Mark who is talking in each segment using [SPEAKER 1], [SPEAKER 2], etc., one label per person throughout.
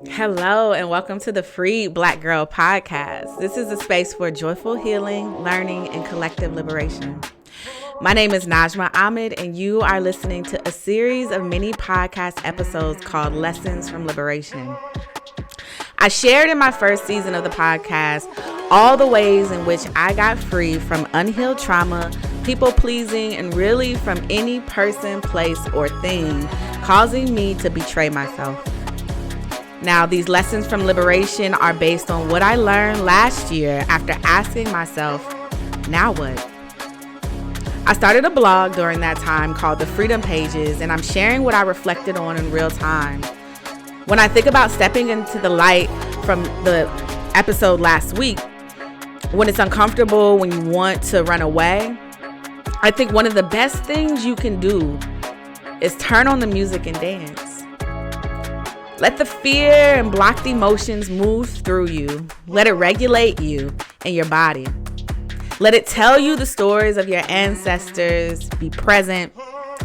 [SPEAKER 1] Hello, and welcome to the Free Black Girl Podcast. This is a space for joyful healing, learning, and collective liberation. My name is Najma Ahmed, and you are listening to a series of mini podcast episodes called Lessons from Liberation. I shared in my first season of the podcast all the ways in which I got free from unhealed trauma, people pleasing, and really from any person, place, or thing causing me to betray myself. Now, these lessons from liberation are based on what I learned last year after asking myself, now what? I started a blog during that time called The Freedom Pages, and I'm sharing what I reflected on in real time. When I think about stepping into the light from the episode last week, when it's uncomfortable, when you want to run away, I think one of the best things you can do is turn on the music and dance. Let the fear and blocked emotions move through you. Let it regulate you and your body. Let it tell you the stories of your ancestors. Be present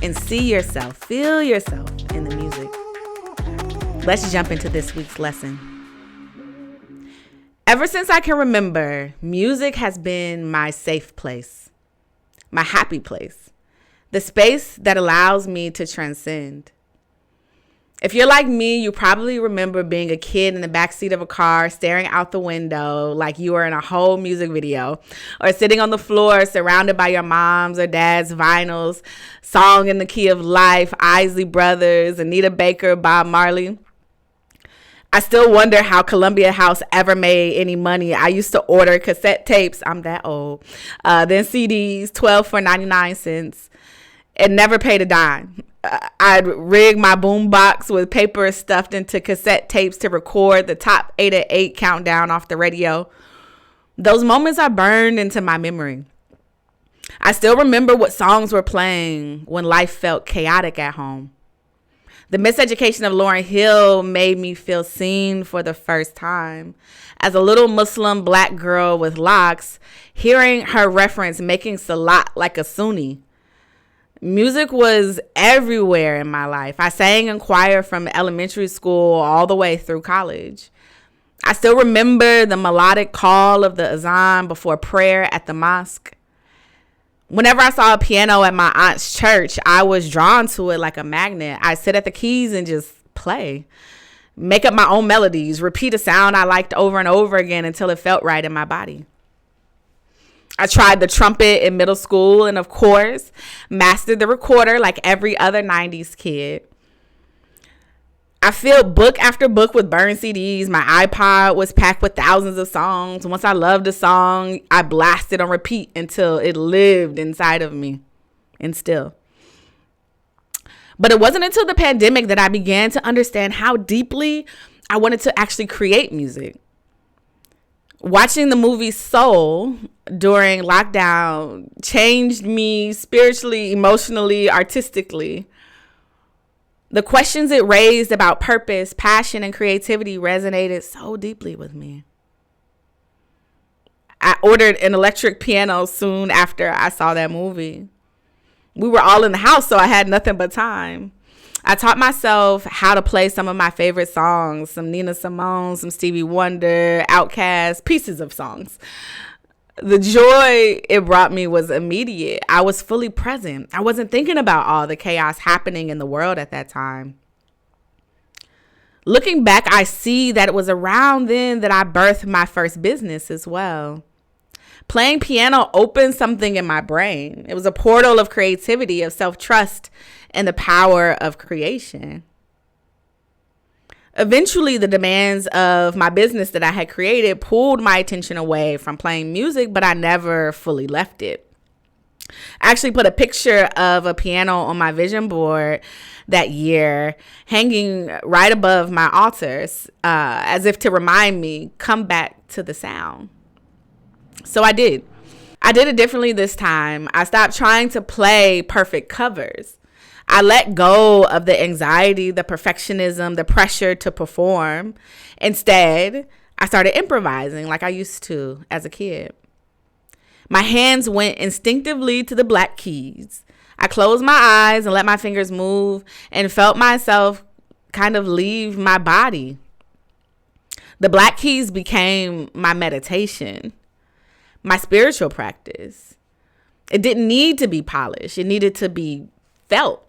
[SPEAKER 1] and see yourself, feel yourself in the music. Let's jump into this week's lesson. Ever since I can remember, music has been my safe place, my happy place, the space that allows me to transcend. If you're like me, you probably remember being a kid in the backseat of a car, staring out the window like you were in a whole music video, or sitting on the floor surrounded by your mom's or dad's vinyls, Song in the Key of Life, Isley Brothers, Anita Baker, Bob Marley. I still wonder how Columbia House ever made any money. I used to order cassette tapes, I'm that old, then CDs, 12 for 99 cents, and never paid a dime. I'd rig my boombox with paper stuffed into cassette tapes to record the top 8 at 8 countdown off the radio. Those moments are burned into my memory. I still remember what songs were playing when life felt chaotic at home. The miseducation of Lauryn Hill made me feel seen for the first time. As a little Muslim black girl with locks, hearing her reference making salat like a Sunni. Music was everywhere in my life. I sang in choir from elementary school all the way through college. I still remember the melodic call of the azan before prayer at the mosque. Whenever I saw a piano at my aunt's church, I was drawn to it like a magnet. I'd sit at the keys and just play, make up my own melodies, repeat a sound I liked over and over again until it felt right in my body. I tried the trumpet in middle school and, of course, mastered the recorder like every other 90s kid. I filled book after book with burned CDs. My iPod was packed with thousands of songs. Once I loved a song, I blasted on repeat until it lived inside of me, and still. But it wasn't until the pandemic that I began to understand how deeply I wanted to actually create music. Watching the movie Soul during lockdown changed me spiritually, emotionally, artistically. The questions it raised about purpose, passion, and creativity resonated so deeply with me. I ordered an electric piano soon after I saw that movie. We were all in the house, so I had nothing but time. I taught myself how to play some of my favorite songs, some Nina Simone, some Stevie Wonder, Outkast, pieces of songs. The joy it brought me was immediate. I was fully present. I wasn't thinking about all the chaos happening in the world at that time. Looking back, I see that it was around then that I birthed my first business as well. Playing piano opened something in my brain. It was a portal of creativity, of self-trust, and the power of creation. Eventually, the demands of my business that I had created pulled my attention away from playing music, but I never fully left it. I actually put a picture of a piano on my vision board that year, hanging right above my altars, as if to remind me, come back to the sound. So I did. I did it differently this time. I stopped trying to play perfect covers. I let go of the anxiety, the perfectionism, the pressure to perform. Instead, I started improvising like I used to as a kid. My hands went instinctively to the black keys. I closed my eyes and let my fingers move and felt myself kind of leave my body. The Black Keys became my meditation, my spiritual practice. It didn't need to be polished. It needed to be felt.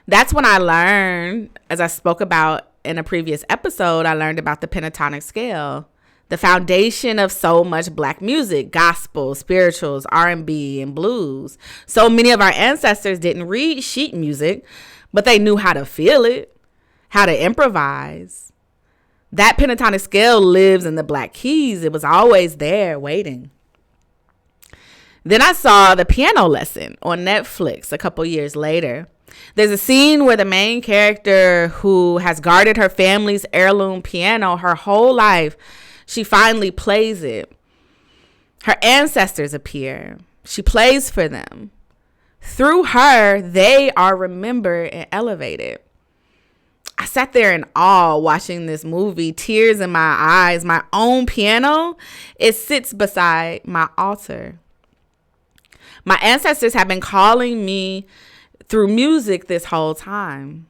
[SPEAKER 1] That's when I learned, as I spoke about in a previous episode, I learned about the pentatonic scale, the foundation of so much Black music, gospel, spirituals, R&B, and blues. So many of our ancestors didn't read sheet music, but they knew how to feel it, how to improvise. That pentatonic scale lives in the Black Keys. It was always there waiting. Then I saw The Piano Lesson on Netflix a couple years later. There's a scene where the main character, who has guarded her family's heirloom piano her whole life, she finally plays it. Her ancestors appear. She plays for them. Through her, they are remembered and elevated. I sat there in awe watching this movie, tears in my eyes. My own piano, it sits beside my altar. My ancestors have been calling me through music this whole time.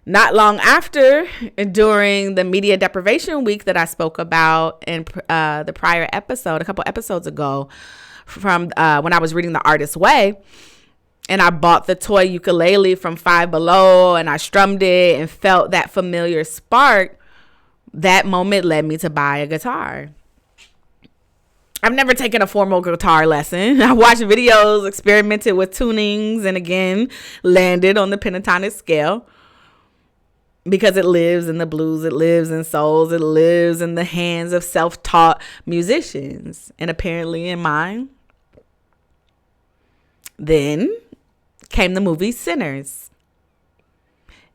[SPEAKER 1] Not long after, during the media deprivation week that I spoke about in the prior episode, a couple episodes ago, from when I was reading The Artist's Way, and I bought the toy ukulele from Five Below, and I strummed it and felt that familiar spark, that moment led me to buy a guitar. I've never taken a formal guitar lesson. I watched videos, experimented with tunings, and again, landed on the pentatonic scale because it lives in the blues, it lives in souls, it lives in the hands of self-taught musicians, and apparently in mine. Then came the movie Sinners.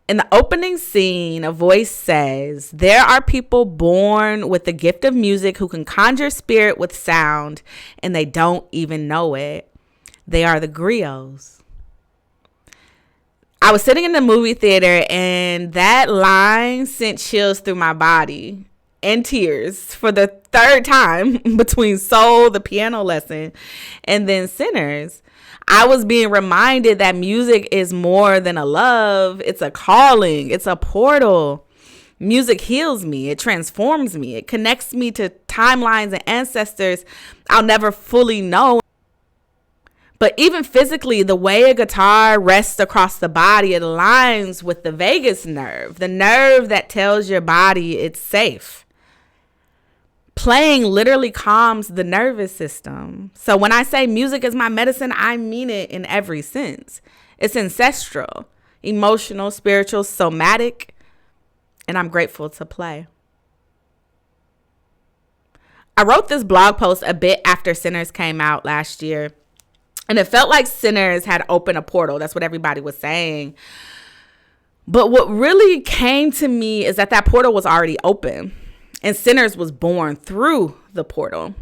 [SPEAKER 1] In the opening scene, a voice says, "There are people born with the gift of music who can conjure spirit with sound, and they don't even know it. They are the griots." I was sitting in the movie theater, and that line sent chills through my body and tears for the third time between Soul, The Piano Lesson, and then Sinners. I was being reminded that music is more than a love. It's a calling. It's a portal. Music heals me. It transforms me. It connects me to timelines and ancestors I'll never fully know. But even physically, the way a guitar rests across the body, it aligns with the vagus nerve, the nerve that tells your body it's safe. Playing literally calms the nervous system. So when I say music is my medicine, I mean it in every sense. It's ancestral, emotional, spiritual, somatic, and I'm grateful to play. I wrote this blog post a bit after Sinners came out last year, and it felt like Sinners had opened a portal. That's what everybody was saying. But what really came to me is that portal was already open. And Sinners was born through the portal.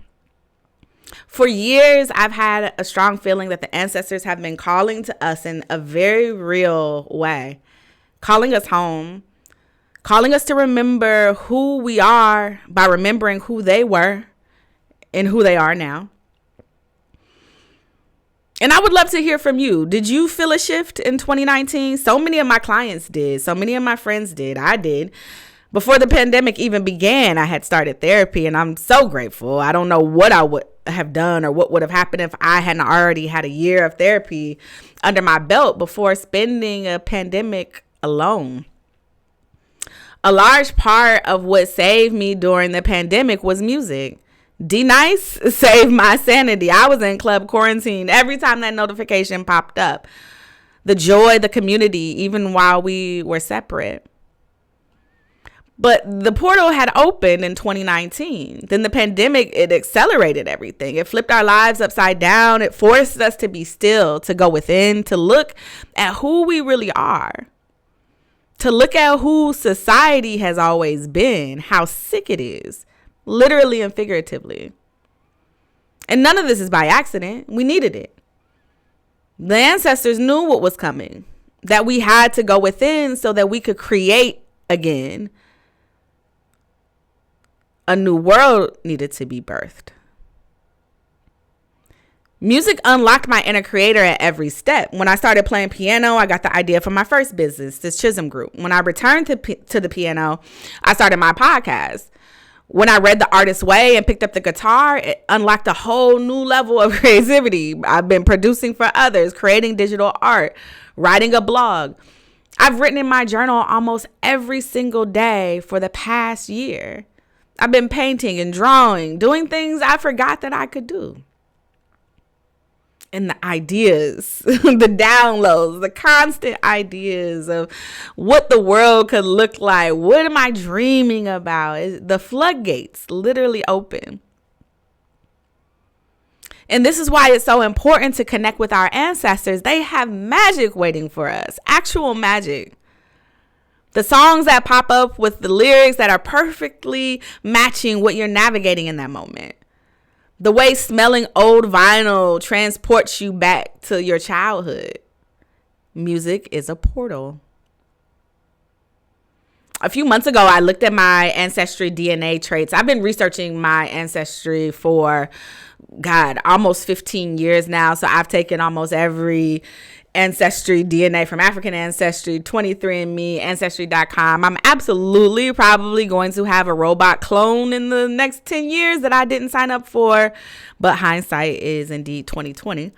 [SPEAKER 1] For years, I've had a strong feeling that the ancestors have been calling to us in a very real way, calling us home, calling us to remember who we are by remembering who they were and who they are now. And I would love to hear from you. Did you feel a shift in 2019? So many of my clients did. So many of my friends did. I did. Before the pandemic even began, I had started therapy, and I'm so grateful. I don't know what I would have done or what would have happened if I hadn't already had a year of therapy under my belt before spending a pandemic alone. A large part of what saved me during the pandemic was music. D-Nice saved my sanity. I was in club quarantine every time that notification popped up. The joy, the community, even while we were separate. But the portal had opened in 2019. Then the pandemic, it accelerated everything. It flipped our lives upside down. It forced us to be still, to go within, to look at who we really are, to look at who society has always been, how sick it is, literally and figuratively. And none of this is by accident. We needed it. The ancestors knew what was coming, that we had to go within so that we could create again. A new world needed to be birthed. Music unlocked my inner creator at every step. When I started playing piano, I got the idea for my first business, this Chisholm Group. When I returned to the piano, I started my podcast. When I read The Artist's Way and picked up the guitar, it unlocked a whole new level of creativity. I've been producing for others, creating digital art, writing a blog. I've written in my journal almost every single day for the past year. I've been painting and drawing, doing things I forgot that I could do. And the ideas, the downloads, the constant ideas of what the world could look like. What am I dreaming about? The floodgates literally open. And this is why it's so important to connect with our ancestors. They have magic waiting for us, actual magic. The songs that pop up with the lyrics that are perfectly matching what you're navigating in that moment. The way smelling old vinyl transports you back to your childhood. Music is a portal. A few months ago, I looked at my Ancestry DNA traits. I've been researching my ancestry for, almost 15 years now. So I've taken almost every Ancestry DNA from African Ancestry, 23andMe, Ancestry.com. I'm absolutely probably going to have a robot clone in the next 10 years that I didn't sign up for, but hindsight is indeed 2020.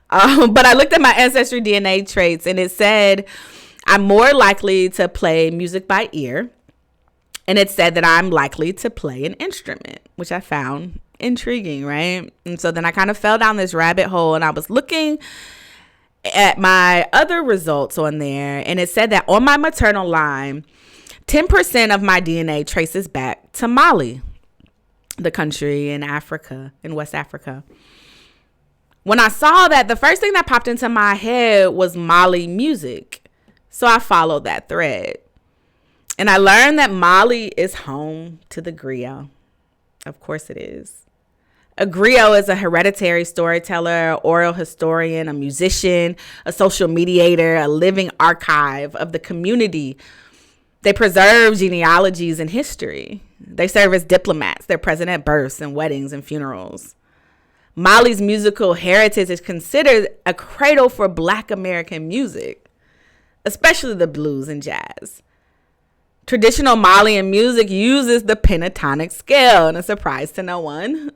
[SPEAKER 1] But I looked at my Ancestry DNA traits and it said I'm more likely to play music by ear, and it said that I'm likely to play an instrument, which I found intriguing, right? And so then I kind of fell down this rabbit hole and I was looking at my other results on there, and it said that on my maternal line, 10% of my DNA traces back to Mali, the country in Africa, in West Africa. When I saw that, the first thing that popped into my head was Mali music. So I followed that thread. And I learned that Mali is home to the griot. Of course it is. A griot is a hereditary storyteller, oral historian, a musician, a social mediator, a living archive of the community. They preserve genealogies and history. They serve as diplomats. They're present at births and weddings and funerals. Mali's musical heritage is considered a cradle for Black American music, especially the blues and jazz. Traditional Malian music uses the pentatonic scale, and a surprise to no one,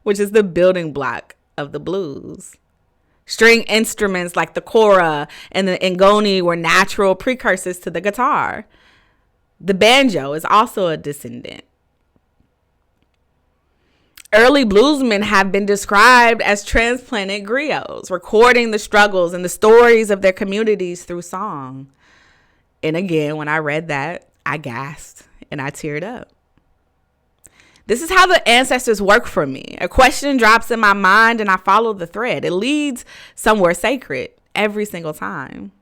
[SPEAKER 1] which is the building block of the blues. String instruments like the kora and the ngoni were natural precursors to the guitar. The banjo is also a descendant. Early bluesmen have been described as transplanted griots, recording the struggles and the stories of their communities through song. And again, when I read that, I gasped and I teared up. This is how the ancestors work for me. A question drops in my mind and I follow the thread. It leads somewhere sacred every single time.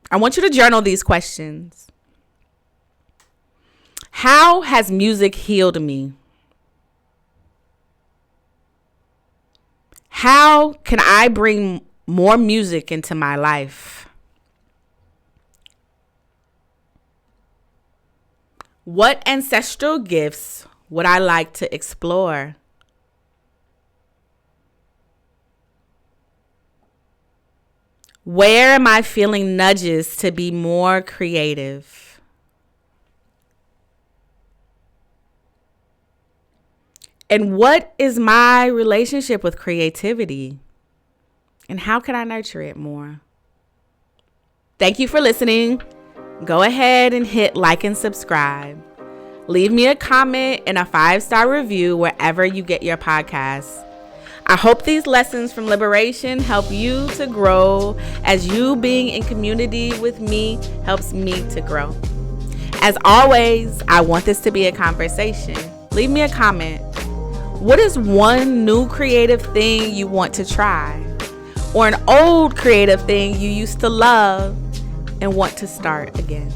[SPEAKER 1] I want you to journal these questions. How has music healed me? How can I bring more music into my life? What ancestral gifts would I like to explore? Where am I feeling nudges to be more creative? And what is my relationship with creativity? And how can I nurture it more? Thank you for listening. Go ahead and hit like and subscribe. Leave me a comment and a 5-star review wherever you get your podcasts. I hope these lessons from liberation help you to grow, as you being in community with me helps me to grow. As always, I want this to be a conversation. Leave me a comment. What is one new creative thing you want to try? Or an old creative thing you used to love and want to start again?